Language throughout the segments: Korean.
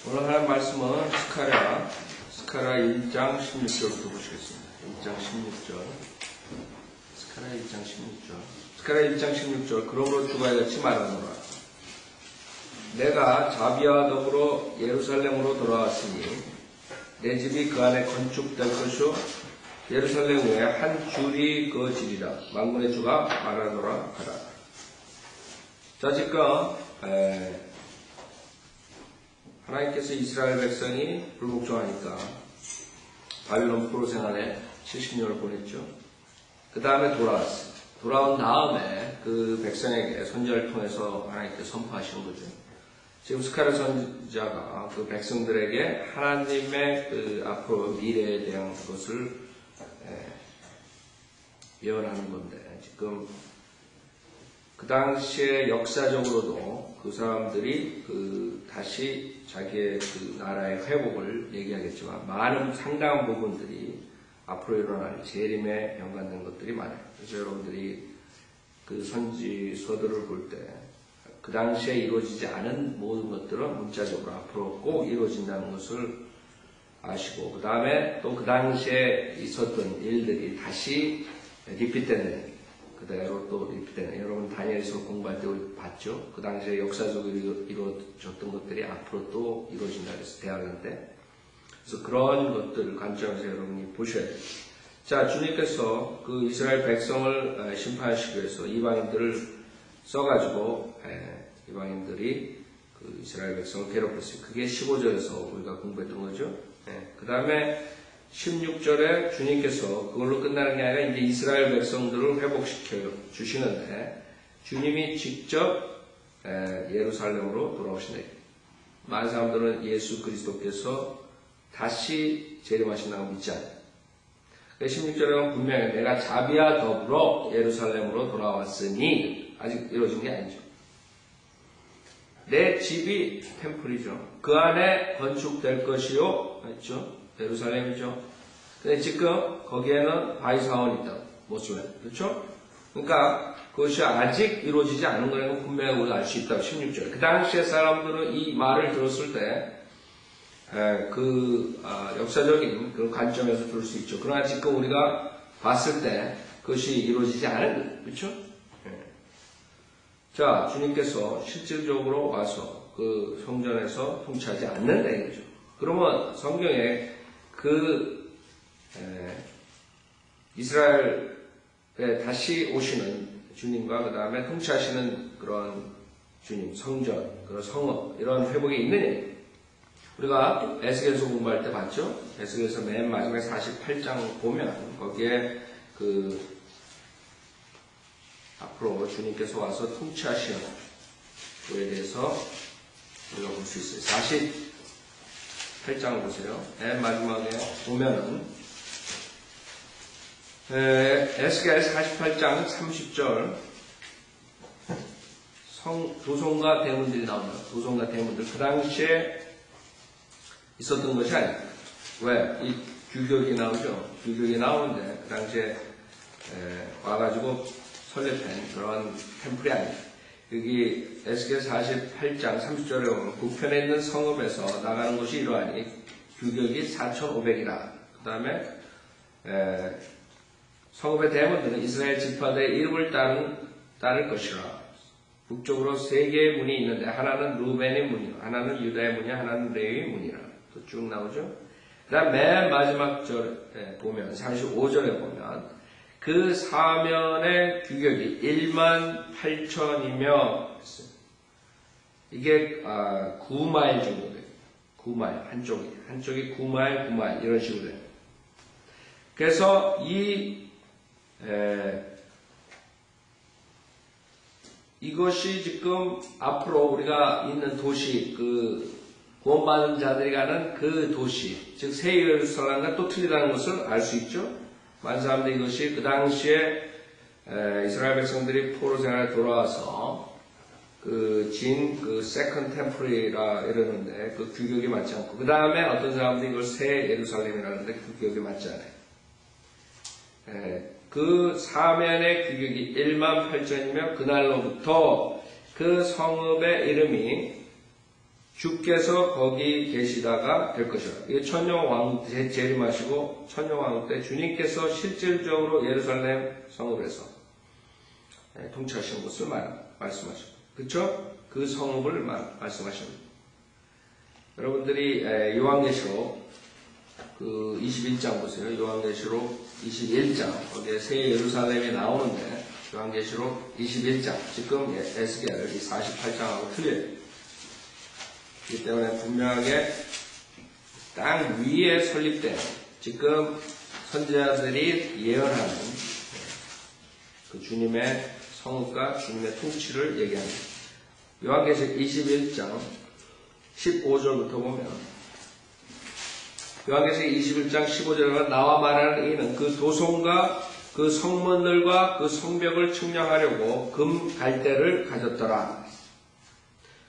오늘 하는 말씀은 스가랴 1장 16절부터 보시겠습니다. 1장 16절. 스가랴 1장 16절. 스가랴 1장 16절. 그러므로 주가 이같이 말하노라. 내가 자비와 더불어 예루살렘으로 돌아왔으니 내 집이 그 안에 건축될 것이요 예루살렘 위에 한 줄이 그어지리라. 만군의 주가 말하노라 하라. 자, 지금 하나님께서 이스라엘 백성이 불복종하니까 바빌론 포로 생활에 70년을 보냈죠. 그 다음에 돌아왔어요. 돌아온 다음에 그 백성에게 선지자를 통해서 하나님께서 선포하시는 거죠. 지금 스가랴 선지자가 그 백성들에게 하나님의 그 앞으로 미래에 대한 것을 예언하는 건데, 지금 그 당시에 역사적으로도 그 사람들이 다시 자기의 그 나라의 회복을 얘기하겠지만, 상당한 부분들이 앞으로 일어날 재림에 연관된 것들이 많아요. 그래서 여러분들이 그 선지서들을 볼 때 그 당시에 이루어지지 않은 모든 것들은 문자적으로 앞으로 꼭 이루어진다는 것을 아시고, 그 다음에 또 그 당시에 있었던 일들이 다시 리핏되는, 그대로 또 리핏되는, 여러분 다니엘서 공부할 때 우리 봤죠? 그 당시에 역사적으로 이루어졌던 것들이 앞으로 또 이루어진다 그래서 대학원 때. 그래서 그런 것들 관점에서 여러분이 보셔야 돼요. 자, 주님께서 그 이스라엘 백성을 심판하시기 위해서 이방인들을 써가지고 이방인들이 그 이스라엘 백성을 괴롭혔어요. 그게 15절에서 우리가 공부했던 거죠. 그 다음에 16절에 주님께서 그걸로 끝나는 게 아니라 이제 이스라엘 백성들을 회복시켜 주시는데, 주님이 직접 예루살렘으로 돌아오신다. 많은 사람들은 예수 그리스도께서 다시 재림하신다고 믿지 않아요. 16절에는 분명히 내가 자비와 더불어 예루살렘으로 돌아왔으니, 아직 이루어진 게 아니죠. 내 집이 템플이죠. 그 안에 건축될 것이요, 맞죠? 예루살렘이죠. 근데 지금 거기에는 바위사원이 있다고, 모슬렘, 그렇죠? 그러니까 그것이 아직 이루어지지 않은 거라는 분명히 우리가 알 수 있다고. 16절. 그 당시에 사람들은 이 말을 들었을 때 역사적인 그런 관점에서 들을 수 있죠. 그러나 지금 우리가 봤을 때 그것이 이루어지지 않은 거예요. 그렇죠? 자, 주님께서 실질적으로 와서 그 성전에서 통치하지 않는다 이거죠. 그러면 성경에 이스라엘에 다시 오시는 주님과 그 다음에 통치하시는 그런 주님, 성전, 그런 성읍, 이런 회복이 있느냐. 우리가 에스겔서 공부할 때 봤죠? 에스겔서 맨 마지막에 48장 보면 거기에 앞으로 주님께서 와서 통치하시는 그에 대해서 우리가 볼 수 있어요. 48장을 보세요. 맨 마지막에 보면은 에스겔 48장 30절 도성과 대문들이 나옵니다. 도성과 대문들. 그 당시에 있었던 것이 아닙니다. 왜? 이 규격이 나오죠. 규격이 나오는데 그 당시에 와가지고 설립한 그런 템플이 아닙니다. 여기 에스겔 48장 30절에 보면 북편에 있는 성읍에서 나가는 것이 이러하니 규격이 4,500이라. 그 다음에 성읍의 대문들은 이스라엘 지파들의 이름을 따를 것이라. 북쪽으로 3개의 문이 있는데 하나는 루벤의 문이요, 하나는 유다의 문이요, 하나는 레위의 문이라. 또 쭉 나오죠. 그 다음 맨 마지막 절에 보면 35절에 보면 그 사면의 규격이 18,000이며 이게 9마일 정도 돼요. 9마일 한쪽이 9마일 이런 식으로 돼요. 그래서 이것이 지금 앞으로 우리가 있는 도시, 구원받은 자들이 가는 그 도시, 즉 새 예루살렘과 또 틀리다는 것을 알 수 있죠. 많은 사람들이 이것이 그 당시에 이스라엘 백성들이 포로 생활에 돌아와서 세컨 템플이라 이러는데 그 규격이 맞지 않고, 그 다음에 어떤 사람들이 이걸 새 예루살렘이라는데 그 규격이 맞지 않아요. 그 사면의 규격이 18,000이며 그날로부터 그 성읍의 이름이 주께서 거기 계시다가 될 것이라. 이게 천년왕 재림하시고 천년왕 때 주님께서 실질적으로 예루살렘 성읍에서 통치하시는 것을 말씀하십니다. 그렇죠? 그 성읍을 말씀하십니다. 여러분들이 요한계시록 그 21장 보세요. 요한계시록 21장 거기에 새 예루살렘이 나오는데 요한계시록 21장 지금 에스겔 48장하고 틀려요. 그렇기 때문에 분명하게 땅 위에 설립된 지금 선지자들이 예언하는 그 주님의 성읍과 주님의 통치를 얘기합니다. 요한계시록 21장 15절부터 보면 요한계시록 21장 15절에 나와 말하는 이는 그 도성과 그 성문들과 그 성벽을 측량하려고 금 갈대를 가졌더라.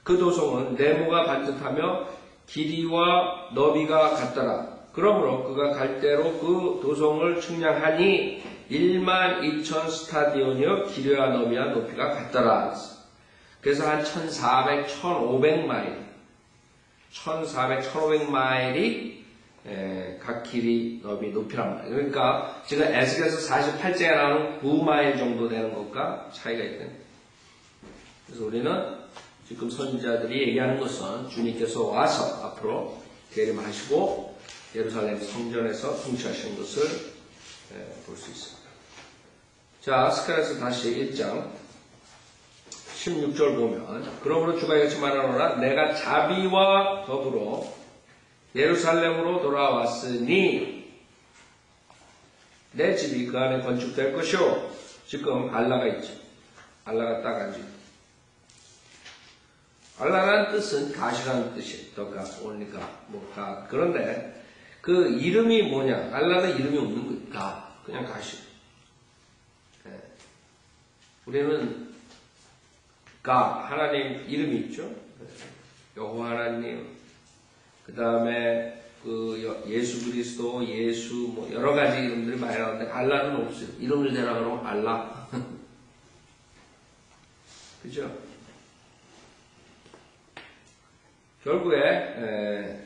그 도성은 네모가 반듯하며 길이와 너비가 같더라. 그러므로 그가 갈대로 그 도성을 측량하니 12,000 스타디온이요 길이와 너비와 높이가 같더라. 그래서 한 1400, 1500마일 1400, 1500마일이 각 길이, 너비, 높이란 말이에요. 그러니까 지금 에스겔에서 48장에 나오는 9마일 정도 되는 것과 차이가 있거든요. 그래서 우리는 지금 선지자들이 얘기하는 것은 주님께서 와서 앞으로 재림하시고 예루살렘 성전에서 통치하시는 것을 볼 수 있습니다. 자, 스가랴서 다시 1장 16절 보면 그러므로 주가 이같이 말하노라 내가 자비와 더불어 예루살렘으로 돌아왔으니 내 집이 그 안에 건축될 것이요. 지금 알라가 있죠. 알라가 딱 앉아있죠. 알라라는 뜻은 가시라는 뜻이에요. 더가, 오니까, 가. 그런데 그 이름이 뭐냐? 알라는 이름이 없는 거예요. 가. 그냥 가시. 우리는 가, 하나님 이름이 있죠. 여호와 하나님. 그 다음에 그 예수 그리스도, 예수 뭐 여러 가지 이름들이 많이 나오는데 알라는 없어요. 이름을 대라 그러면 알라. 그죠? 결국에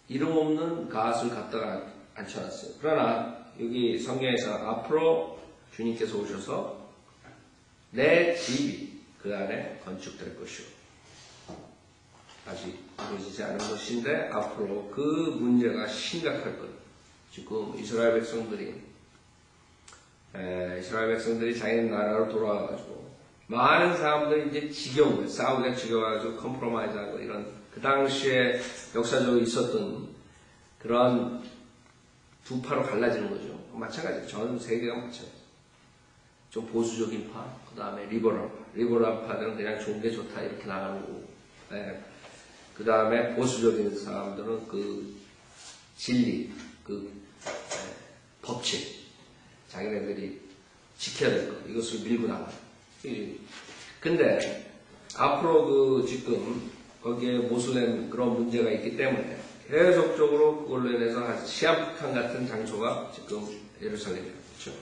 이름 없는 갓을 갖다가 앉혀놨어요. 그러나 여기 성경에서 앞으로 주님께서 오셔서 내 집이 그 안에 건축될 것이오. 아직 이루어지지 않은 것인데 앞으로 그 문제가 심각할 거예요. 지금 이스라엘 백성들이 자기네 나라로 돌아와가지고 많은 사람들이 이제 지겨운 거예요. 싸우기가 지겨워가지고 컴프로마이즈하고 이런 그 당시에 역사적으로 있었던 그런 두 파로 갈라지는 거죠. 마찬가지예요. 전 세계가 마찬가지예요. 좀 보수적인 파, 그 다음에 리버럴 파들은 그냥 좋은 게 좋다 이렇게 나가는 거고, 그 다음에 보수적인 사람들은 그 진리, 그 법칙, 자기네들이 지켜야 될 것, 이것을 밀고 나가요. 근데 앞으로 그 지금 거기에 모슬렘 그런 문제가 있기 때문에 계속적으로 그걸로 인해서 시한폭탄 같은 장소가 지금 예루살렘이에요. 그렇죠?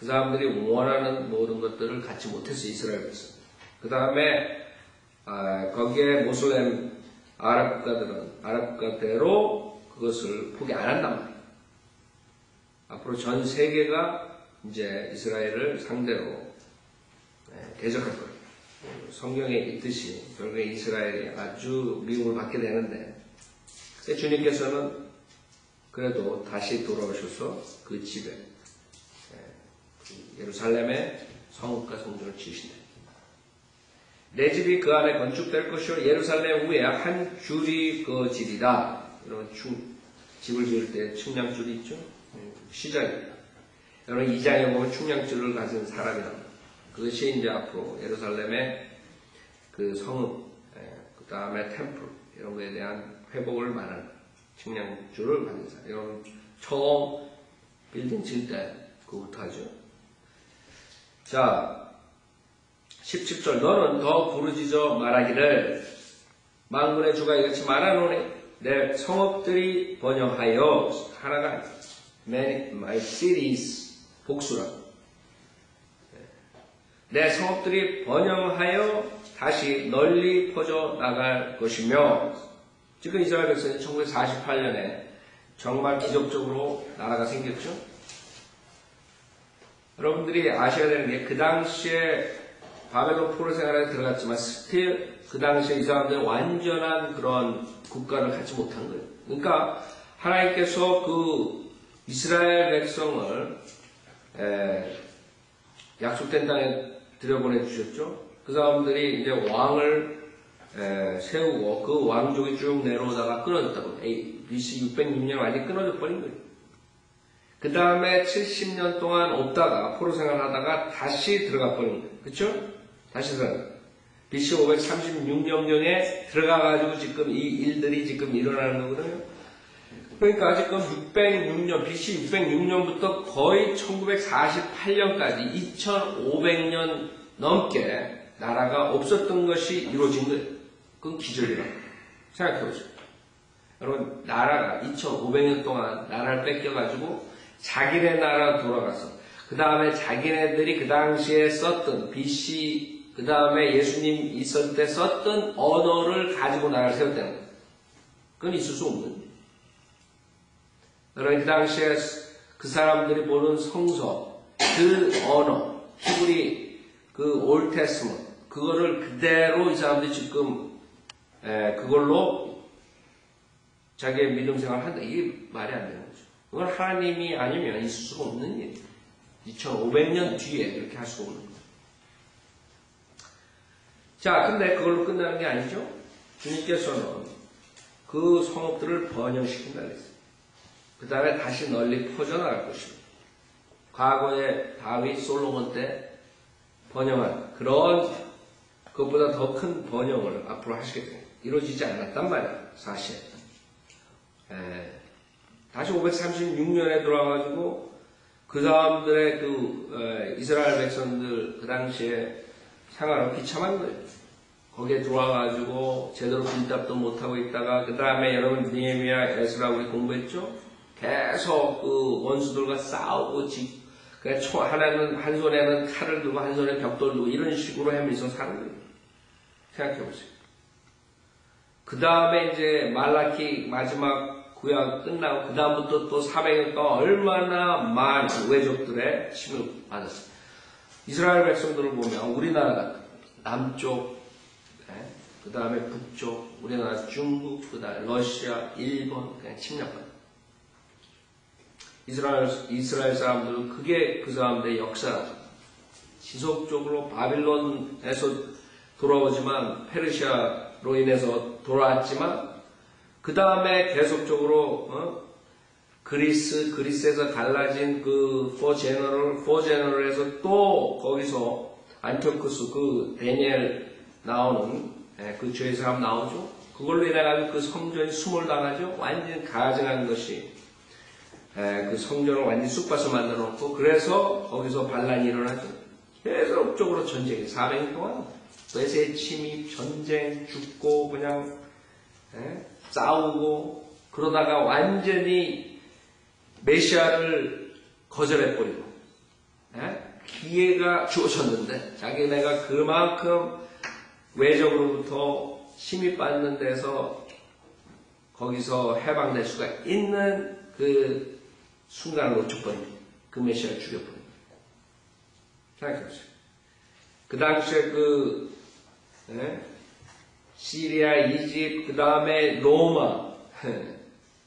그 사람들이 원하는 모든 것들을 갖지 못했어요. 이스라엘에서. 그 다음에 거기에 모슬렘 아랍 국가대로 그것을 포기 안 한단 말이에요. 앞으로 전 세계가 이제 이스라엘을 상대로 대적할 거예요. 성경에 있듯이 결국에 이스라엘이 아주 미움을 받게 되는데 주님께서는 그래도 다시 돌아오셔서 그 집에 예루살렘의 성읍과 성전을 지으신다. 내 집이 그 안에 건축될 것이요 예루살렘 위에 한 줄이 그어지리라. 여러분 집을 지을 때 측량줄이 있죠? 시작입니다. 여러분 2장에 보면 측량줄을 가진 사람이 나옵니다. 그것이 이제 앞으로 예루살렘의 그 성읍, 그 다음에 템플 이런 거에 대한 회복을 말하는 측량줄을 가진 사람. 여러분 처음 빌딩 지을 때 그거부터 하죠. 자, 17절 너는 더 부르짖어 말하기를 만군의 주가 이같이 말하노니 내 성읍들이 번영하여 하나가 아니라 my cities 복수라 내 성읍들이 번영하여 다시 널리 퍼져 나갈 것이며, 지금 이스라엘 백성이 1948년에 정말 기적적으로 나라가 생겼죠. 여러분들이 아셔야 되는 게 그 당시에 바벨론 포로 생활에 들어갔지만 스틸 그 당시에 이 사람들은 완전한 그런 국가를 갖지 못한 거예요. 그러니까 하나님께서 그 이스라엘 백성을 약속된 땅에 들여보내 주셨죠. 그 사람들이 이제 왕을 세우고 그 왕족이 쭉 내려오다가 끊어졌다고. BC 606년 완전히 끊어져 버린 거예요. 그 다음에 70년 동안 없다가 포로 생활하다가 다시 들어가 버린 거예요. 그쵸? 다시 들어가. BC 536년경에 들어가가지고 지금 이 일들이 지금 일어나는 거거든요. 그러니까 지금 606년, BC 606년부터 거의 1948년까지 2500년 넘게 나라가 없었던 것이 이루어진 거예요. 그건 기적이라고 생각해보세요. 여러분, 나라가 2500년 동안 나라를 뺏겨가지고 자기네 나라 돌아가서 그 다음에 자기네들이 그 당시에 썼던 BC 그 다음에 예수님 있을 때 썼던 언어를 가지고 나라를 세웠다는 거예요. 그건 있을 수 없는 거예요. 여러분, 그 당시에 그 사람들이 보는 성서, 그 언어, 히브리, 그 올 테스먼트, 그거를 그대로 이 사람들이 지금 그걸로 자기의 믿음 생활을 한다. 이게 말이 안 되는 거죠. 그건 하나님이 아니면 있을 수가 없는 일이에요. 2500년 뒤에 이렇게 할 수가 없는 거예요. 자, 근데 그걸로 끝나는 게 아니죠. 주님께서는 그 성읍들을 번영시킨다 그랬어요. 그 다음에 다시 널리 퍼져나갈 것입니다. 과거에 다윗, 솔로몬 때 번영한 그런 그것보다 더 큰 번영을 앞으로 하시게 됩니다. 이루어지지 않았단 말이에요. 사실. 다시 536년에 돌아가지고 그 사람들의 그 이스라엘 백성들 그 당시에 생활은 비참한 거예요. 거기에 들어와가지고 제대로 빌답도 못하고 있다가 그 다음에 여러분 느헤미야, 에스라 우리 공부했죠? 계속 그 원수들과 싸우고 하나는 한 손에는 칼을 들고 한 손에 벽돌 들고 이런 식으로 하면서 사는 거예요. 생각해보세요. 그 다음에 이제 말라키 마지막 구약 끝나고 그 다음부터 또 400년 동안 얼마나 많은 외적들의 침을 받았어요. 이스라엘 백성들을 보면 우리나라 남쪽, 그 다음에 북쪽, 우리나라 중국, 그 다음에 러시아, 일본 그냥 침략받아요. 이스라엘 사람들은 그게 그 사람들의 역사라죠. 지속적으로 바빌론에서 돌아오지만 페르시아로 인해서 돌아왔지만 그 다음에 계속적으로 그리스에서 갈라진 그 포제너럴에서 또 거기서 안티오쿠스 그 다니엘 나오는 그 죄의 사람 나오죠. 그걸로 인해가지고 그 성전이 수몰 당하죠. 완전히 가증한 것이 그 성전을 완전히 쑥밭을 만들어 놓고 그래서 거기서 반란이 일어나죠. 계속적으로 전쟁이 400년 동안 외세 침입, 전쟁, 죽고 그냥 싸우고 그러다가 완전히 메시아를 거절해버리고 기회가 주어졌는데 자기네가 그만큼 외적으로부터 침입받는 데서 거기서 해방될 수가 있는 그 순간을 놓쳐버립니다. 그 메시아를 죽여버립니다. 생각해보세요. 그 당시에 시리아, 이집트, 그 다음에 로마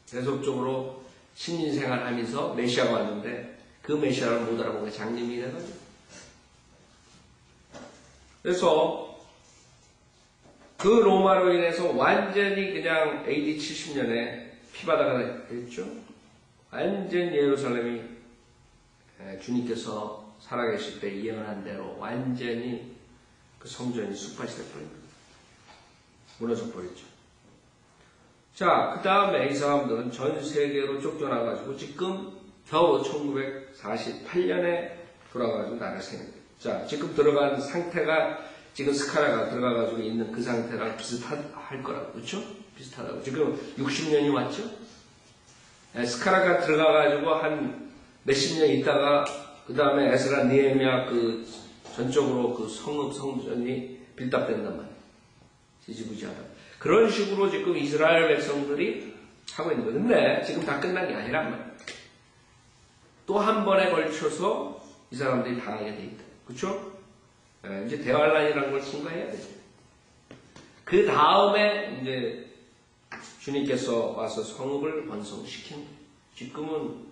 계속적으로 신민생활 하면서 메시아가 왔는데 그 메시아를 못 알아본 게 장님이 돼가지고 그래서 그 로마로 인해서 완전히 그냥 AD 70년에 피바다가 됐죠. 완전 예루살렘이 주님께서 살아계실 때 예언한 대로 완전히 그 성전이 숲밭이 되어버립니다. 무너져버렸죠. 자, 그 다음에 이 사람들은 전 세계로 쫓겨나가지고 지금 겨우 1948년에 돌아가가지고 나라를 세웁니다. 자, 지금 들어간 상태가 지금 스카라가 들어가가지고 있는 그 상태랑 비슷할 거라고, 그렇죠? 비슷하다고. 지금 60년이 왔죠? 스카라가 들어가가지고 한 몇십 년 있다가 그 다음에 에스라, 느헤미야 그 전적으로 그 성전이 빌답된단 말이에요. 지지부지하다. 그런 식으로 지금 이스라엘 백성들이 하고 있는 거예요. 근데 지금 다 끝난 게 아니란 말이에요. 또 한 번에 걸쳐서 이 사람들이 당하게 돼 있다. 그렇죠? 이제 대환란이라는 걸 승가해야 되죠. 그 다음에 이제 주님께서 와서 성읍을 완성시킨 거예요. 지금은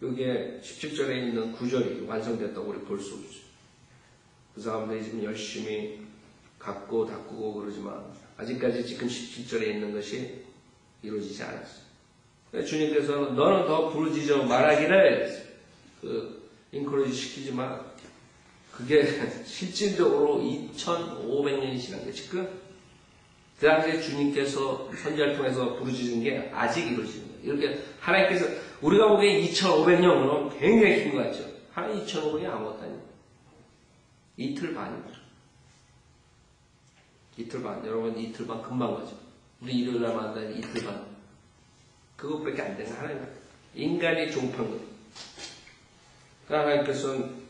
여기에 17절에 있는 구절이 완성됐다고 우리 볼 수 없어요. 그 사람들이 지금 열심히 갖고 닦고 그러지만 아직까지 지금 17절에 있는 것이 이루어지지 않았어요. 주님께서는 너는 더 부르짖어 말하기를 인코레지 시키지만 그게 실질적으로 2500년이 지난 거예요. 지금 그 당시에 주님께서 선지자를 통해서 부르짖은 게 아직 이루어지는 거예요. 이렇게 하나님께서 우리가 보기엔 2500년은 굉장히 긴 것 같죠. 하나님 2500년이 아무것도 아니에요. 이틀 반입니다. 이틀 반. 여러분 이틀 반 금방 가죠. 우리 일요일날 만나는 이틀 반. 그것밖에 안 되는 하나님. 인간이 종판 거예요. 하나님께서는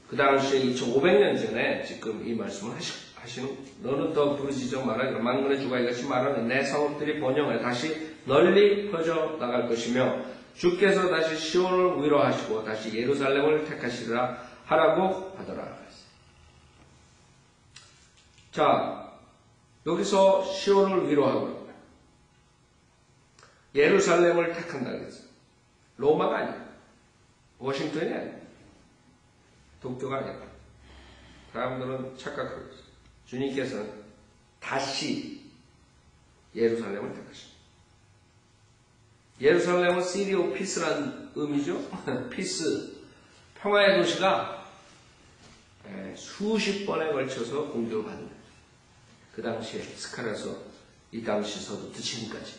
그 당시에 2500년 전에 지금 이 말씀을 하시는 너는 더 부르짖어 말하기를 만군의 주가 이같이 말하는 내 성읍들이 번영하여 다시 널리 퍼져 나갈 것이며 주께서 다시 시온을 위로하시고 다시 예루살렘을 택하시리라 하라고 하더라. 자, 여기서 시온을 위로하고 예루살렘을 택한다 그랬어요. 로마가 아니에요. 워싱턴이 아니에요. 도쿄가 아니에요. 사람들은 착각하고 있어요. 주님께서는 다시 예루살렘을 택하십니다. 예루살렘은 City of Peace라는 의미죠. 피스, 평화의 도시가 수십 번에 걸쳐서 공격을 받는 거예요. 그 당시에 스칼에서 이 당시서부터 지금까지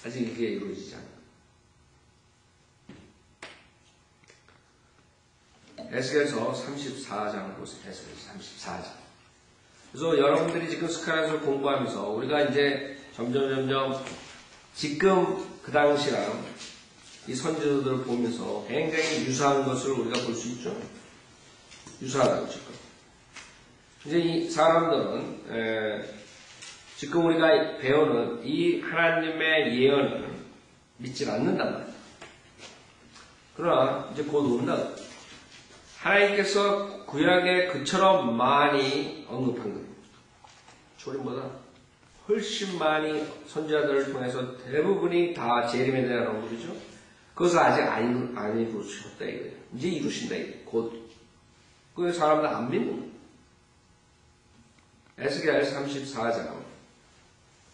아직 이게 이루어지지 않아요. 에스겔서 34장 보세요. 에스겔 34장. 그래서 여러분들이 지금 스칼에서 공부하면서 우리가 이제 점점 지금 그 당시랑 이 선지자들을 보면서 굉장히 유사한 것을 우리가 볼 수 있죠. 유사하다고 지금. 이제 이 사람들은 지금 우리가 배우는 이 하나님의 예언을 믿지 않는단 말이에요. 그러나 이제 곧 온다. 하나님께서 구약에 그처럼 많이 언급한 거예요. 초림보다 훨씬 많이 선지자들을 통해서 대부분이 다 재림에 대한 언급이죠. 그것을 아직 안 이루셨다 이거예요. 이제 이루신다 이거예요. 곧. 그 사람들 안 믿는 거예요. 에스겔 34장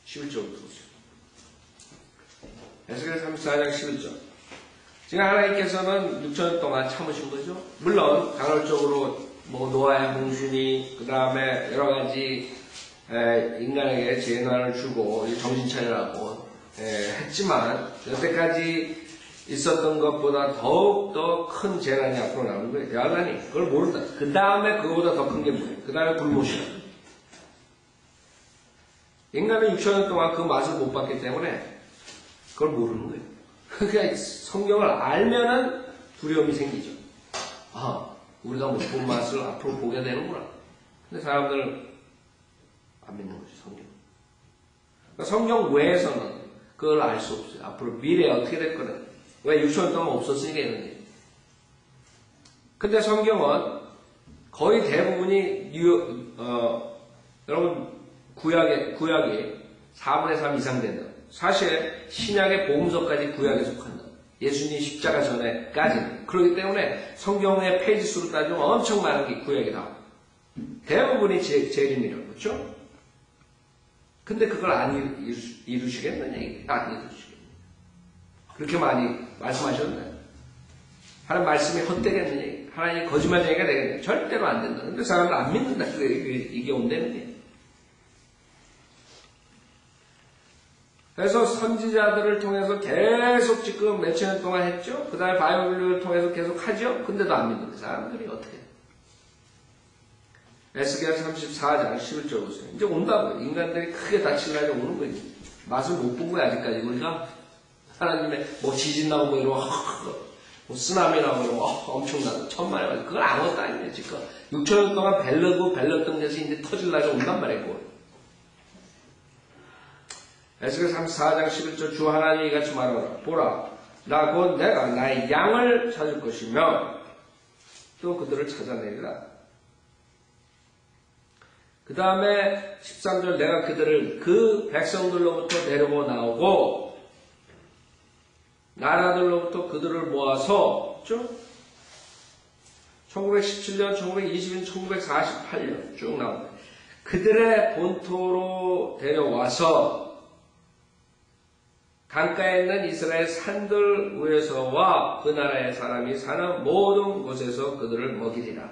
11절부터 보세요. 에스겔 34장 11절. 지금 하나님께서는 6천 동안 참으신 거죠. 물론 간헐적으로 뭐 노아의 홍수니 그 다음에 여러 가지 인간에게 재난을 주고 정신 차리라고 했지만 여태까지 있었던 것보다 더욱더 큰 재난이 앞으로 나오는 거예요. 대환란이. 그걸 모른다. 그 다음에 그거보다 더 큰 게 뭐예요? 그 다음에 불못이다. 인간은 6천년 동안 그 맛을 못 봤기 때문에 그걸 모르는 거예요. 그러니까 성경을 알면은 두려움이 생기죠. 아, 우리가 못 본 맛을 앞으로 보게 되는구나. 근데 사람들은 안 믿는 거죠, 성경. 그러니까 성경 외에서는 그걸 알 수 없어요. 앞으로 미래에 어떻게 될 거는. 왜 6천 동안 없었으니까 이런데. 근데 성경은 거의 대부분이 여러분 구약이 4분의 3 이상 된다. 사실 신약의 복음서까지 구약에 속한다. 예수님 십자가 전에까지는. 그렇기 때문에 성경의 페이지 수로 따지면 엄청 많은 게 구약이다. 대부분이 재림이라고 그렇죠? 근데 그걸 안 이루시겠느냐? 안 이루시겠느냐? 그렇게 많이 말씀하셨나요? 하나님 말씀이 헛되겠느냐? 하나님이 거짓말쟁이가 되겠느냐? 절대로 안 된다. 근데 사람들 안 믿는다. 이게 온다는 게. 그래서 선지자들을 통해서 계속 지금 몇천 년 동안 했죠? 그 다음에 바이블을 통해서 계속 하죠? 근데도 안 믿는 사람들이 어떻게 해요? 에스겔 34장 11절 보세요. 이제 온다고요. 인간들이 크게 다치려고 오는 거예요. 맛을 못 본 거야, 아직까지. 우리가 하나님의 뭐 지진 나고 뭐 이러고 뭐 쓰나미 나오면 엄청나다. 천만에 맞아. 그건 아무것도 아니에요, 지금. 6천년 동안 벨렀던 데서 이제 터질 날이 온단 말이에요. 에스겔 34장 11절 주 하나님이 같이 말하노라. 보라, 나 곧 내가 나의 양을 찾을 것이며 또 그들을 찾아내리라. 그 다음에 13절 내가 그들을 그 백성들로부터 데리고 나오고 나라들로부터 그들을 모아서 1917년, 1920년, 1948년 쭉 나옵니다. 그들의 본토로 데려와서 강가에 있는 이스라엘 산들 위에서와 그 나라의 사람이 사는 모든 곳에서 그들을 먹이리라.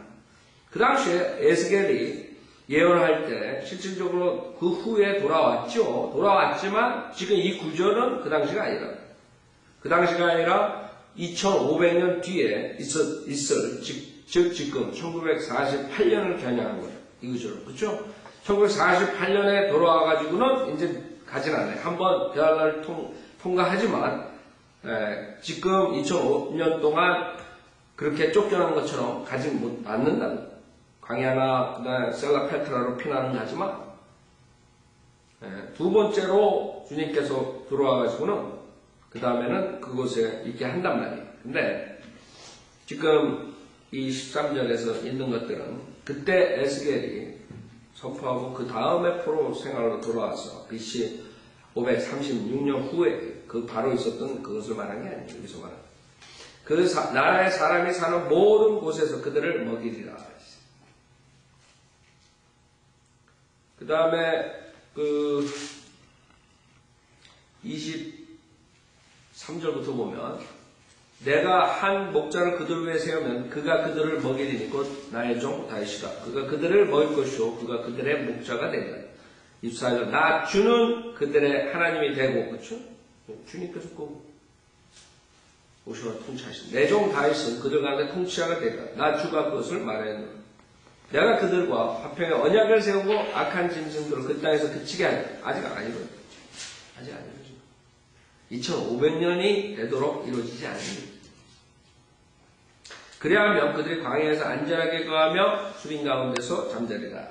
그 당시에 에스겔이 예언할 때 실질적으로 그 후에 돌아왔죠. 돌아왔지만 지금 이 구절은 그 당시가 아니라 그 당시가 아니라 2500년 뒤에 있을 즉 지금 1948년을 겨냥한 거예요. 이 구절은. 그렇죠? 1948년에 돌아와가지고는 이제 가진 않아요. 한번 대화를 통과하지만 지금 2005년 동안 그렇게 쫓겨난 것처럼 가진 못 않는다는 거예요. 광야나 그다음에 셀라페트라로 피난은 가지만 두 번째로 주님께서 들어와가지고는 그 다음에는 그곳에 있게 한단 말이에요. 근데 지금 이 13절에서 있는 것들은 그때 에스겔이 선포하고 그 다음에 포로 생활로 돌아와서 BC 536년 후에 그 바로 있었던 그것을 말한 게 아니에요. 여기서 말하는 그 나라의 사람이 사는 모든 곳에서 그들을 먹이리라. 그 다음에 그 23절부터 보면 내가 한 목자를 그들 위에 세우면 그가 그들을 먹이리니 곧 나의 종 다윗이라. 그가 그들을 먹일 것이요 그가 그들의 목자가 되리라. 24절 나 주는 그들의 하나님이 되고 그렇죠? 주님께서 꼭 오셔서 통치하신 내 종 다윗은 그들 가운데 통치자가 되리라. 나 주가 그것을 말하였노라. 내가 그들과 화평의 언약을 세우고 악한 짐승들을 그 땅에서 그치게 하리라. 아직 안 이루어져. 아직 안 이루어져. 2500년이 되도록 이루어지지 않습니다. 그리하면 그들이 광야에서 안전하게 거하며 수린 가운데서 잠자리라.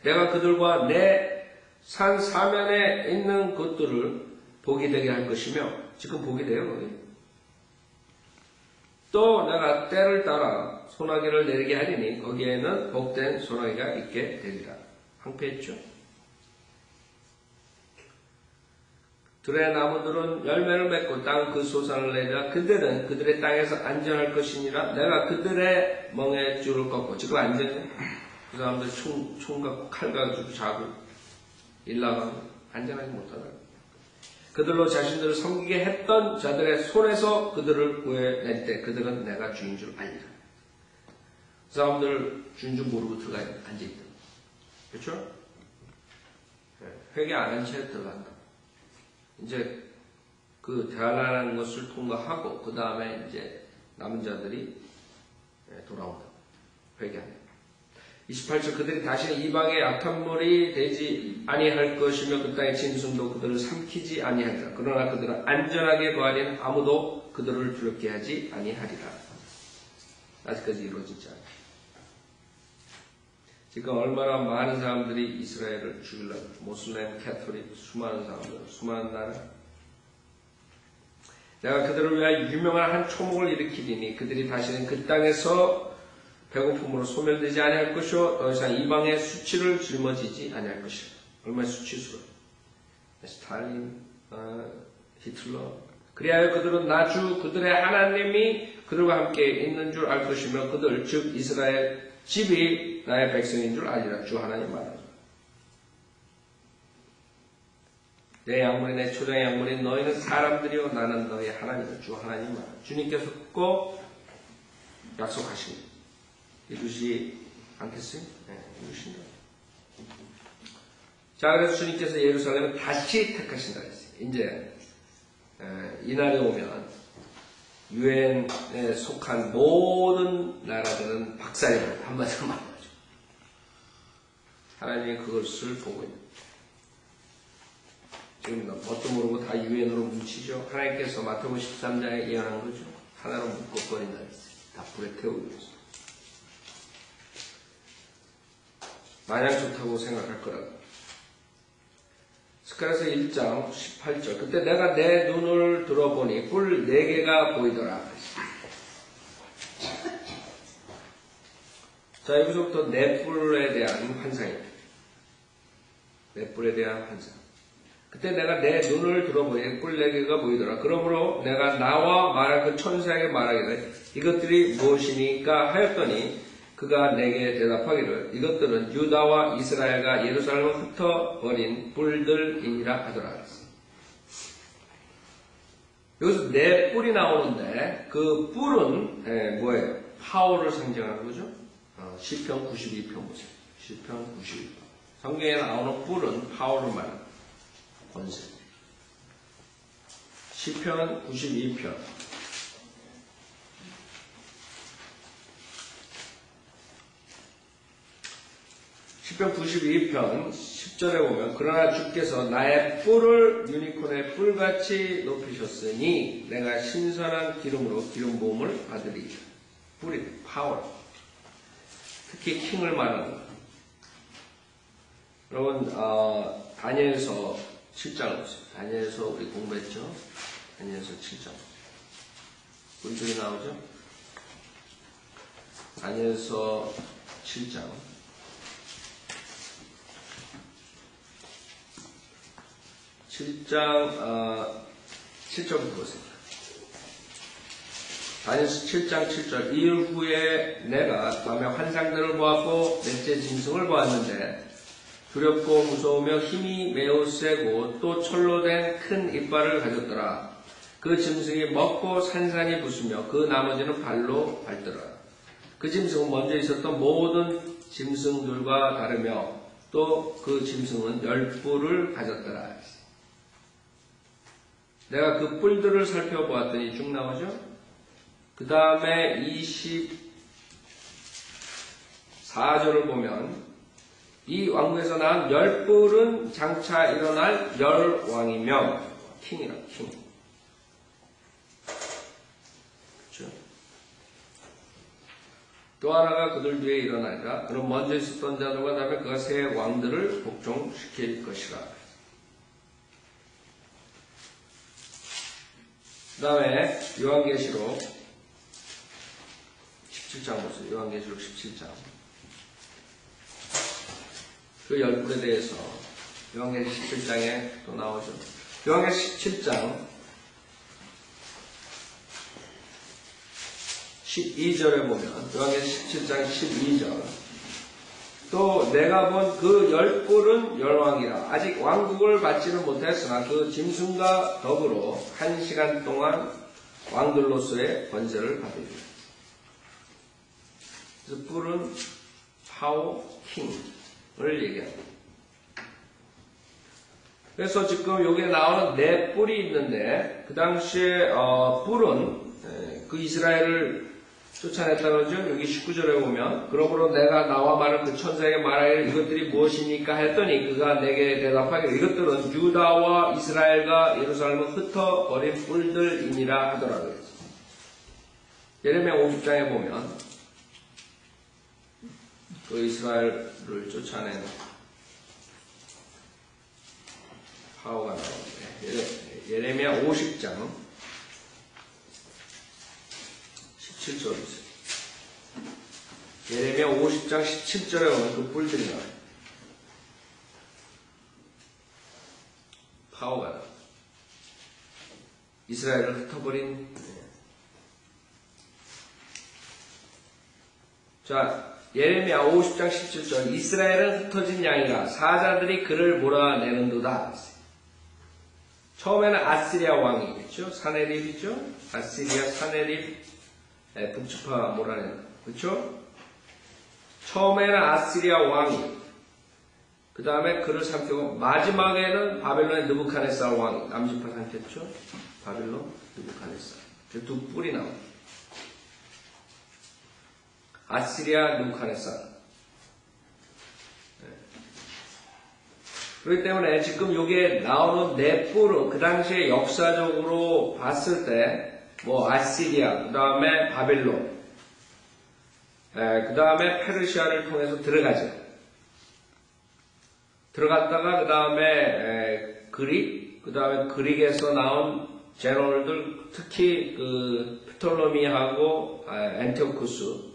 내가 그들과 내 산 사면에 있는 것들을 복이 되게 할 것이며 지금 복이 돼요. 거기. 또 내가 때를 따라 소나기를 내리게 하리니 거기에는 복된 소나기가 있게 되리라. 황폐했죠? 들의 나무들은 열매를 맺고 땅 그 소산을 내리라. 그들은 그들의 땅에서 안전할 것이니라. 내가 그들의 멍에 줄을 꺾고 지금 안전해. 그 사람들 총 갖고 칼 가지고 자고 일 나가면 안전하지 못하다. 그들로 자신들을 섬기게 했던 자들의 손에서 그들을 구해낼 때 그들은 내가 주인 줄 알리라. 그 사람들 주인 줄 모르고 들어가야 앉아있다. 그렇죠? 회개 안 한 채 들어간다. 이제 그 대화라는 것을 통과하고 그 다음에 이제 남은 자들이 돌아온다. 회개한다. 28절 그들이 다시는 이방의 악한 물이 되지 아니할 것이며 그 땅의 짐승도 그들을 삼키지 아니하리라. 그러나 그들은 안전하게 거하리는 아무도 그들을 두렵게 하지 아니하리라. 아직까지 이루어지지 않아요. 지금 얼마나 많은 사람들이 이스라엘을 죽이려고 모슬렘, 캐토릭, 수많은 사람들, 수많은 나라. 내가 그들을 위하여 유명한 한 초목을 일으키리니 그들이 다시는 그 땅에서 배고픔으로 소멸되지 아니할 것이요 더 이상 이방의 수치를 짊어지지 아니할 것이다. 얼마나 수치스러워. 스탈린, 히틀러. 그리하여 그들은 나주 그들의 하나님이 그들과 함께 있는 줄 알 것이며 그들 즉 이스라엘 집이 나의 백성인 줄 알리라. 주 하나님 말하라. 내 양물이 내 초장의 양물이 너희는 사람들이요 나는 너희 하나님이다. 주 하나님 말하라. 주님께서 꼭 약속하십니다. 이루지 않겠어요? 네, 이루신다. 자, 그래서 주님께서 예루살렘을 다시 택하신다 했어요. 이제 이날이 오면 유엔에 속한 모든 나라들은 박살이라고 한마디로 말하죠. 하나님이 그것을 보고 있는. 지금 뭣도 모르고 다 유엔으로 뭉치죠. 하나님께서 마태복음 13장에 예언한 거죠. 하나로 묶어버린다. 다 불에 태우기 위해서. 마냥 좋다고 생각할 거라고. 스가랴서 1장 18절. 그때 내가 내 눈을 들어보니 뿔 4개가 보이더라. 자, 여기서부터 네 뿔에 대한 환상입니다. 네 뿔에 대한 환상. 그때 내가 내 눈을 들어보니 뿔 4개가 보이더라. 그러므로 내가 나와 말한 그 천사에게 말하기를 이것들이 무엇이니까 하였더니 그가 내게 대답하기를 이것들은 유다와 이스라엘과 예루살렘을 흩어버린 뿔들이니라 하더라. 여기서 네 뿔이 나오는데 그 뿔은 뭐예요? 파워를 상징하는 거죠. 시편 92편 보세요. 시편 92편. 성경에 나오는 뿔은 파워를 말합니다. 권세. 시편 92편. 시편 92편 10절에 보면 그러나 주께서 나의 뿔을 유니콘의 뿔같이 높이셨으니 내가 신선한 기름으로 기름 부음을 받으리이다. 뿔이 파워. 특히 킹을 말하는 것. 여러분 다니엘서 7장을 보세요. 다니엘서 우리 공부했죠? 다니엘서 7장. 뿔들이 나오죠? 다니엘서 7장. 7장 7절부터 보세요. 다니엘서 7장 7절. 이일 후에 내가 밤에 환상들을 보았고 넷째 짐승을 보았는데 두렵고 무서우며 힘이 매우 세고 또 철로 된 큰 이빨을 가졌더라. 그 짐승이 먹고 산산이 부수며 그 나머지는 발로 밟더라. 그 짐승은 먼저 있었던 모든 짐승들과 다르며 또 그 짐승은 10뿔을 가졌더라. 내가 그 뿔들을 살펴보았더니 쭉 나오죠? 그 다음에 24절을 보면 이 왕국에서 난 10뿔은 장차 일어날 10왕이며 킹이라 킹. 그렇죠? 또 하나가 그들 뒤에 일어나니라. 그럼 먼저 있었던 자들과 다음에 그가 새 왕들을 복종시킬 것이라. 그 다음에 요한계시록 17장 보세요. 요한계시록 17장. 그 10뿔에 대해서 요한계시록 17장에 또 나오죠. 요한계시록 17장 12절에 보면 요한계시록 17장 12절 또 내가 본 그 10뿔은 열왕이라 아직 왕국을 받지는 못했으나 그 짐승과 더불어 1시간 동안 왕들로서의 권세를 받으리라. 그래서 뿔은 파워 킹을 얘기합니다. 그래서 지금 여기에 나오는 네 뿔이 있는데 그 당시에 뿔은 그 이스라엘을 쫓아냈다 그러죠. 여기 19절에 보면 그러므로 내가 나와 말한 그 천사에게 말하기를 이것들이 무엇입니까 했더니 그가 내게 대답하기를 이것들은 유다와 이스라엘과 예루살렘을 흩어버린 뿔들이니라 하더라고요. 예레미야 50장에 보면 그 이스라엘을 쫓아낸 파워가 나오는데 예레미야 50장 17절 보세요. 예레미야 50장 17절에 보면 그 뿔들이 나와요. 파워가 나와요. 이스라엘을 흩어버린. 자, 예레미야 50장 17절 이스라엘은 흩어진 양이라 사자들이 그를 몰아내는도다. 처음에는 아시리아 왕이겠죠. 사네립이죠. 아시리아 사네립 북측파 몰아낸다. 그렇죠? 처음에는 아시리아 왕이 그 다음에 그를 삼키고 마지막에는 바벨론의 느부갓네살 왕이 남지파 삼켰죠. 바벨론 느부갓네살. 두 뿔이 나옵니다. 아시리아 느부갓네살. 그렇기 때문에 지금 여기에 나오는 네 뿔은 그 당시에 역사적으로 봤을 때 뭐 아시리아, 그 다음에 바벨론, 그 다음에 페르시아를 통해서 들어가죠. 들어갔다가 그 다음에 그릭, 그 다음에 그릭에서 나온 제너럴들, 특히 그 프톨로미하고 안티오쿠스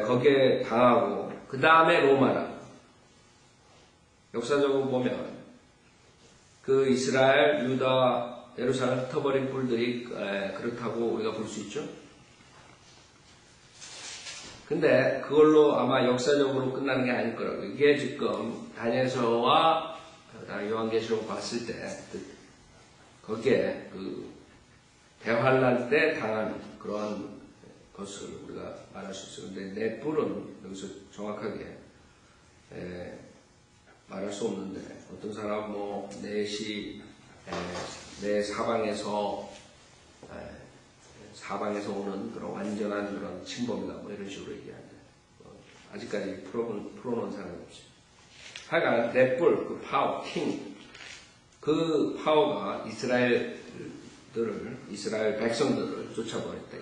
거기에 당하고, 그 다음에 로마라. 역사적으로 보면 그 이스라엘, 유다, 예루살렘 흩어버린 뿔들이 그렇다고 우리가 볼 수 있죠. 근데 그걸로 아마 역사적으로 끝나는 게 아닐 거라고. 이게 지금 다니엘서와 요한계시록 봤을 때 거기에 그 대환란 때 당한 그런 것을 우리가 말할 수 있어요. 근데 내 뿔은 여기서 정확하게 말할 수 없는데, 어떤 사람 뭐 내 사방에서 오는 그런 완전한 그런 침범이다 뭐 이런 식으로 얘기하는데 아직까지 풀어놓은 사람이 없어요. 하여간 내 뿔, 그 파워, 킹, 그 파워가 이스라엘 백성들을 쫓아버렸다.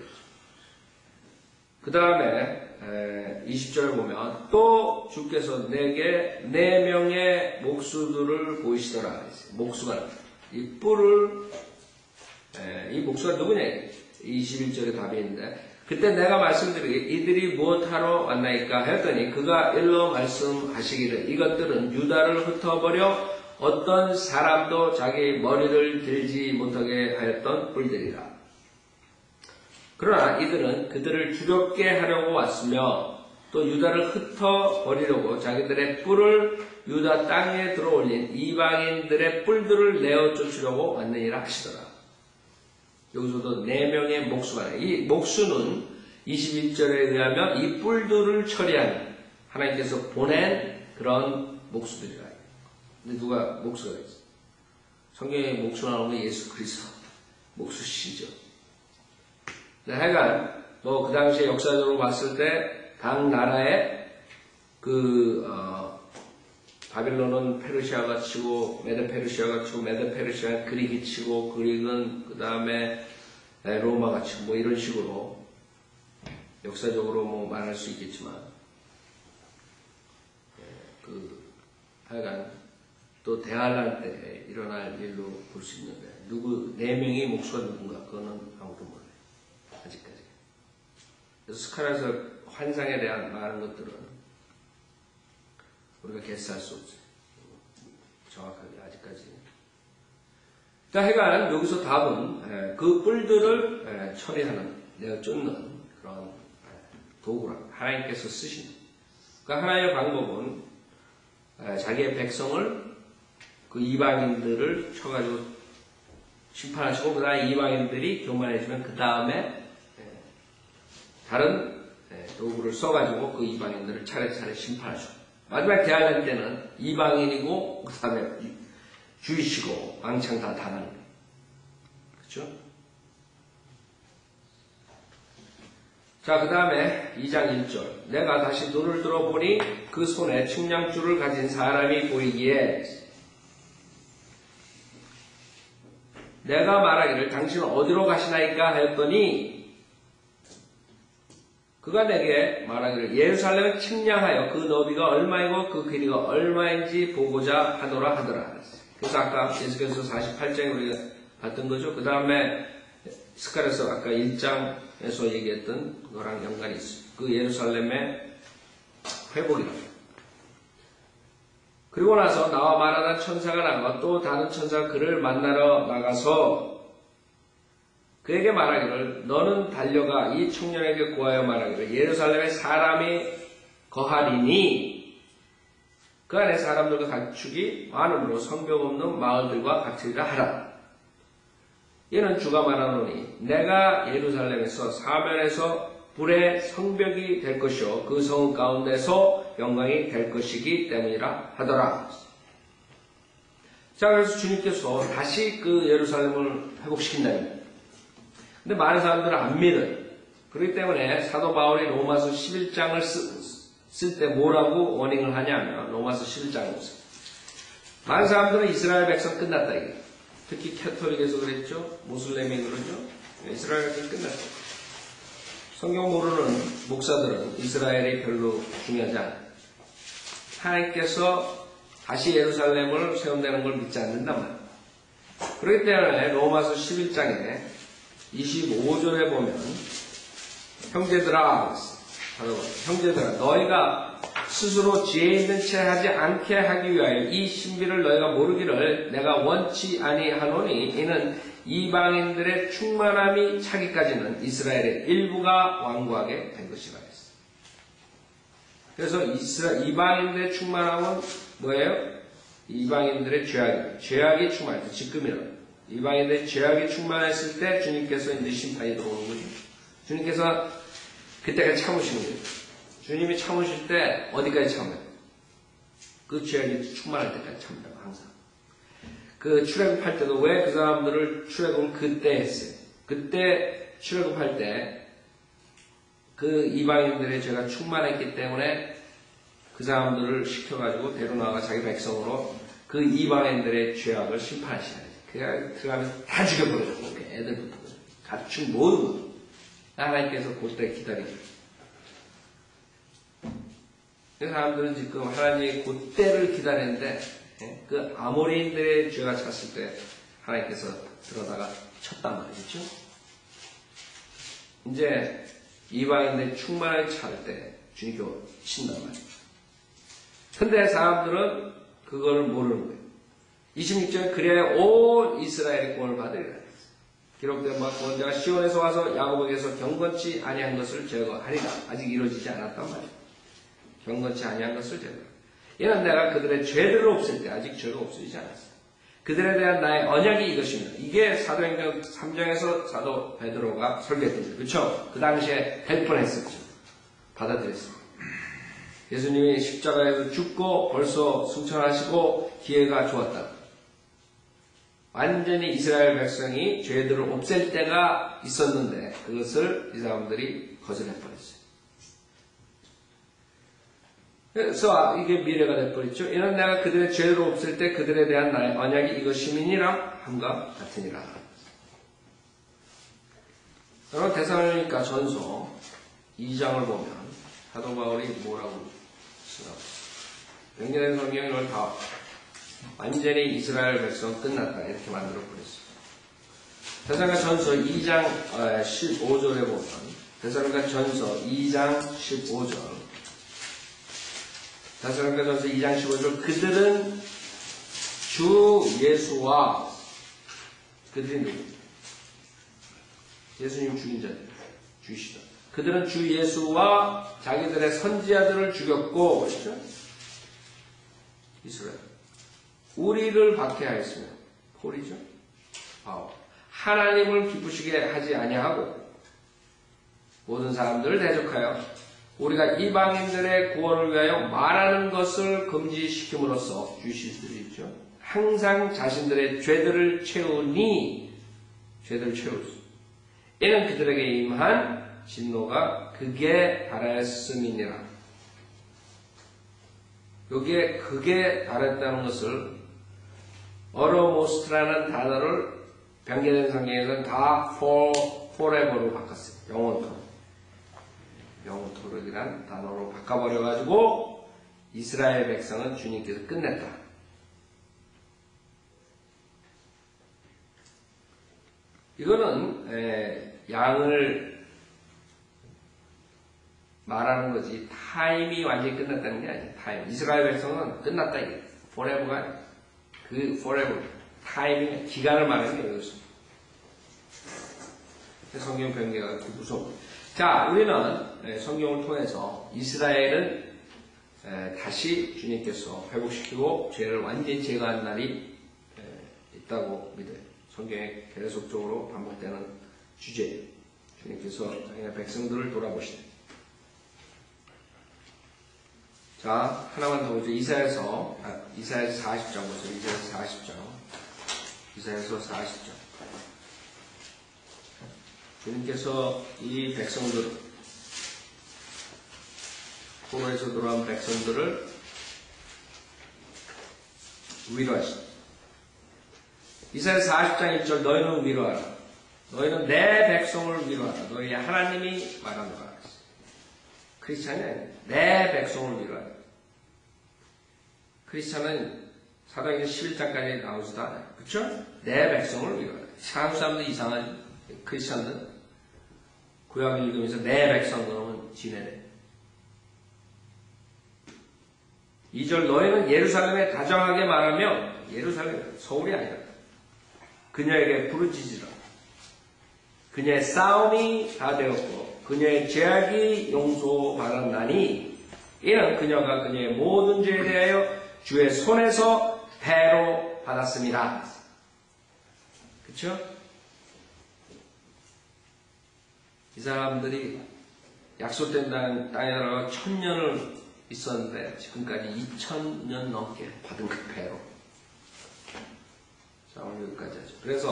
그 다음에 20절에 보면 또 주께서 내게 4명의 목수들을 보이시더라. 목수가 이 뿔을 이 목수가 누구냐? 21절에 답이 있는데, 그때 내가 말씀드리기 이들이 무엇하러 왔나이까 했더니 그가 일러 말씀하시기를 이것들은 유다를 흩어버려 어떤 사람도 자기 머리를 들지 못하게 하였던 뿔들이라. 그러나 이들은 그들을 두렵게 하려고 왔으며 또 유다를 흩어버리려고 자기들의 뿔을 유다 땅에 들어올린 이방인들의 뿔들을 내어 쫓으려고 왔느니라 하시더라. 여기서도 4명의 목수가 나요. 이 목수는 21절에 의하면 이 뿔들을 처리하는 하나님께서 보낸 그런 목수들이라. 근데 누가 목수가 있어? 성경에 목수 나오는 예수 그리스도 목수시죠. 하여간 뭐 그 당시에 역사적으로 봤을 때 각 나라의 바빌론은 페르시아가 치고 메데 페르시아가 치고 메데 페르시아는 그릭이 치고 그릭은 그 다음에 로마가 치고 뭐 이런 식으로 역사적으로 뭐 말할 수 있겠지만 하여간 또 대환란 때 일어날 일로 볼 수 있는데 4명의 목수가 누군가 그거는 아무도 몰라요. 아직까지. 그래서 스카라에서 환상에 대한 많은 것들은 우리가 개수할 수 없어요. 정확하게 아직까지. 하여간 여기서 답은 그 뿔들을 처리하는, 내어 쫓는 그런 도구라 하나님께서 쓰신. 그러니까 하나님의 방법은 자기의 백성을 그 이방인들을 쳐가지고 심판하시고 그 다음에 이방인들이 교만해지면 그 다음에 다른 도구를 써가지고 그 이방인들을 차례차례 심판하시고 마지막 대환란 때는 이방인이고 그 다음에 주이시고 왕창 다 당하는 거예요. 그렇죠? 자, 그 다음에 2장 1절. 내가 다시 눈을 들어보니 그 손에 측량줄을 가진 사람이 보이기에 내가 말하기를 당신은 어디로 가시나이까 하였더니 그가 내게 말하기를 예루살렘을 측량하여 그 너비가 얼마이고 그 길이가 얼마인지 보고자 하노라 하더라. 그래서 아까 예수께서 48장에 우리가 봤던 거죠. 그 다음에 스가랴서 아까 1장에서 얘기했던 거랑 연관이 있어요. 그 예루살렘의 회복이라고. 그리고 나서 나와 말하던 천사가 나가 또 다른 천사가 그를 만나러 나가서 그에게 말하기를 너는 달려가 이 청년에게 구하여 말하기를 예루살렘에 사람이 거하리니 그 안에 사람들과 가축이 많음으로 성벽 없는 마을들과 같으리라 하라. 이는 주가 말하노니 내가 예루살렘에서 사면에서 불의 성벽이 될 것이요 그 성 가운데서 영광이 될 것이기 때문이라 하더라. 자, 그래서 주님께서 다시 그 예루살렘을 회복시킨다는. 근데 많은 사람들은 안 믿어요. 그렇기 때문에 사도 바울이 로마서 11장을 쓸 때 뭐라고 워닝을 하냐면 로마서 11장을 보세요. 많은 사람들은 이스라엘 백성 끝났다 이게. 특히 캐톨릭에서 그랬죠. 모슬렘이 그러죠. 이스라엘이 끝났어요. 성경 모르는 목사들은 이스라엘이 별로 중요하지 않아요. 하나님께서 다시 예루살렘을 세운다는 걸 믿지 않는단 말이에요. 그렇기 때문에 로마서 11장에 25절에 보면 형제들아 너희가 스스로 지혜 있는 채 하지 않게 하기 위하여 이 신비를 너희가 모르기를 내가 원치 아니하노니 이는 이방인들의 충만함이 차기까지는 이스라엘의 일부가 완고하게 된 것이라 했어요. 그래서 이방인들의 충만함은 뭐예요? 이방인들의 죄악이 충만했을 때, 지금이란 이방인들의 죄악이 충만했을 때 주님께서 이제 심판이 들어오는 거죠. 주님께서 그때까지 참으시는 거예요. 주님이 참으실 때 어디까지 참아요? 그 죄악이 충만할 때까지 참는다고 항상. 그 출애굽할 때도 왜 그 사람들을 출애굽을 그때 했어요? 그때 출애굽할 때 그 이방인들의 죄가 충만했기 때문에 그 사람들을 시켜가지고 데려나가 자기 백성으로 그 이방인들의 죄악을 심판하셔야 돼요. 그냥 들어가면서 다 죽여버려요. 애들부터 가축 모든 것. 하나님께서 그때 기다리죠. 그 사람들은 지금 하나님의 그때를 기다리는데 그 아모리인들의 죄가 찼을 때 하나님께서 들어다가 쳤단 말이죠. 이제 이방인들이 충만하게 찰 때 주님께 친단 말이에요. 근데 사람들은 그거를 모르는 거예요. 26절에 그래야 온 이스라엘의 구원을 받으리라. 기록된 바와 구원자가 시온에서 와서 야곱에게서 경건치 아니한 것을 제거하리라. 아직 이루어지지 않았단 말이에요. 경건치 아니한 것을 제거하리라. 이는 내가 그들의 죄들을 없앨 때 아직 죄가 없어지지 않았어요. 그들에 대한 나의 언약이 이것입니다. 이게 사도행전 3장에서 사도 베드로가 설교했던 거예요. 그렇죠? 그 당시에 될 뻔했었죠. 받아들였습니다. 예수님이 십자가에서 죽고 벌써 승천하시고 기회가 좋았다. 완전히 이스라엘 백성이 죄들을 없앨 때가 있었는데 그것을 이 사람들이 거절해버렸어요. 그래서 이게 미래가 돼버렸죠. 이는 내가 그들의 죄를 없앨 때 그들에 대한 나의 언약이 이것이니라 함과 같으니라. 여러분 데살로니가 전서 2장을 보면 사도 바울이 뭐라고 쓰나? 명제된 성경이 이걸 다 완전히 이스라엘 백성 끝났다 이렇게 만들어 버렸어요. 데살로니가 전서 2장 15절에 보면 데살로니가 전서 2장 15절 데살로니가 전서 2장 15절 그들은 주 예수와 그들이 누구입니까? 예수님 죽인 자들 주시다. 그들은 주 예수와 자기들의 선지자들을 죽였고 그렇죠? 이스라엘 우리를 박해하였으며 폴이죠. 하나님을 기쁘시게 하지 아니하고 모든 사람들을 대적하여 우리가 이방인들의 구원을 위하여 말하는 것을 금지시킴으로써 주시들이 있죠. 항상 자신들의 죄들을 채우니 죄들을 채우소. 이는 그들에게 임한 진노가 극에 달하였음이니라. 여기에 극에 달했다는 것을 어로모스트라는 단어를 변개된 성경에서는 다 forever로 바꿨어요. 영원토록. 영토록이란 단어로 바꿔버려가지고 이스라엘 백성은 주님께서 끝냈다. 이거는 양을 말하는 거지 타임이 완전히 끝났다는 게 아니에요. 타임. 이스라엘 백성은 끝났다 이게. forever가 그 forever 타임이 기간을 말하는 게 이것입니다. 성경 변개가 무서워. 자, 우리는 성경을 통해서 이스라엘은 다시 주님께서 회복시키고 죄를 완전히 제거한 날이 있다고 믿어요. 성경에 계속적으로 반복되는 주제예요. 주님께서 자기의 백성들을 돌아보시네. 자, 하나만 더 보죠. 이사야서 40장 보세요. 이사야서 40장. 주님께서 이 백성들, 포로에서 돌아온 백성들을 위로하십니다. 이사야 40장 1절 너희는 위로하라. 너희는 내 백성을 위로하라. 너희 하나님이 말하노라. 크리스찬이 아니에요. 내 백성을 위로하라. 크리스찬은 사도행전 11장까지 나오지도 않아요. 그쵸? 내 백성을 위로하라. 한국 사람들 이상하죠? 크리스찬들. 구약 읽으면서 내 백성 그러면 지내래. 2절 너희는 예루살렘에 다정하게 말하며 예루살렘 서울이 아니라 그녀에게 부르짖으라. 그녀의 싸움이 다 되었고 그녀의 죄악이 용서받았나니 이는 그녀가 그녀의 모든 죄에 대하여 주의 손에서 배로 받았습니다. 그쵸? 이 사람들이 약속된 땅에 들어가 1000년을 있었는데 지금까지 2000년 넘게 받은 그 배로. 자, 오늘 여기까지 하죠. 그래서